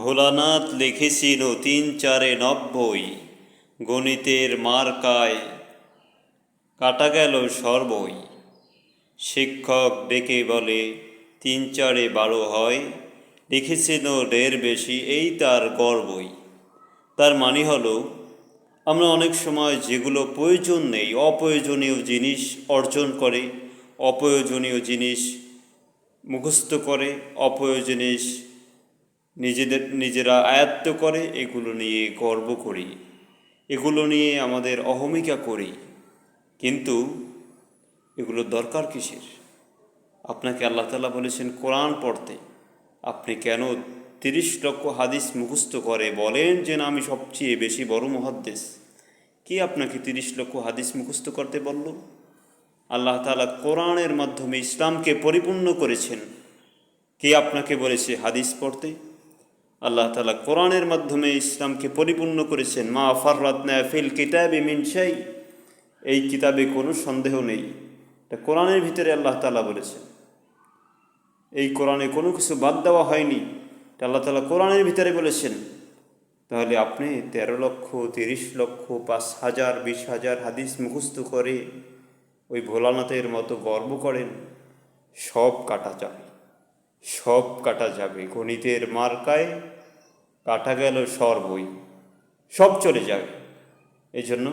ভোলানাথ লিখেছিল ৩-৪-৯০, গণিতের মার্কায় কাটা গেল সর্বই। শিক্ষক ডেকে বলে ৩-৪-১২ হয়, লিখেছিল ১.৫ বেশি, এই তার গর্বই। তার মানে হলো, আমরা অনেক সময় যেগুলো প্রয়োজন নেই, অপ্রয়োজনীয় জিনিস অর্জন করে, অপ্রয়োজনীয় জিনিস মুখস্থ করে, অপ্রয়োজনীয় নিজেরা আয়ত্ত করে, এগুলো নিয়ে গর্ব করি, এগুলো নিয়ে আমাদের অহমিকা করি। কিন্তু এগুলো দরকার কিসের? আপনাকে আল্লাহ তাআলা বলেছেন কোরআন পড়তে, আপনি কেন ৩০ লক্ষ হাদিস মুখস্থ করে বলেন যে না আমি সবচেয়ে বেশি বড় মুহাদ্দিস? কে আপনাকে ৩০ লক্ষ হাদিস মুখস্থ করতে বলল? আল্লাহ তাআলা কোরআনের মাধ্যমে ইসলামকে পরিপূর্ণ করেছেন। কে আপনাকে বলেছে হাদিস পড়তে? আল্লাহ তাআলা কোরআনের মাধ্যমে ইসলামকে পরিপূর্ণ করেছেন। মা ফাররাতনা ফিল কিতাবি মিন শাই, এই কিতাবে কোনো সন্দেহ নেই, এটা কোরআনের ভিতরে আল্লাহ তাআলা বলেছেন। এই কোরআনে কোনো কিছু বাদ দেওয়া হয়নি, এটা আল্লাহ তাআলা কোরআনের ভিতরে বলেছেন। তাহলে আপনি ১৩ লক্ষ, ৩০ লক্ষ, ৫,০০০, ২০,০০০ হাদিস মুখস্থ করে ওই ভোলানাথের মতো গর্ব করেন? সব কাটা যাবে, সব কাটা যাবে। গণিতের মার্কায় কাটা গেল সর্বই, সব চলে যাবে। এই জন্য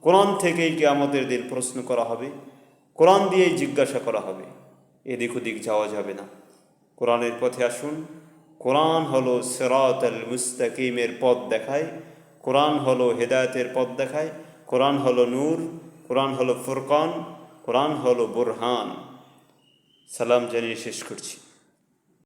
কোরআন থেকেই কিয়ামতের দিন প্রশ্ন করা হবে, কোরআন দিয়েই জিজ্ঞাসা করা হবে, এদিক ওদিক যাওয়া যাবে না। কোরআনের পথে আসুন। কোরআন হলো সিরাতাল মুস্তাকিমের পথ দেখায়, কোরআন হলো হেদায়েতের পথ দেখায়, কোরআন হলো নূর, কোরআন হলো ফুরকান, কোরআন হলো বুরহান। সালাম জানিয়ে শেষ করছি।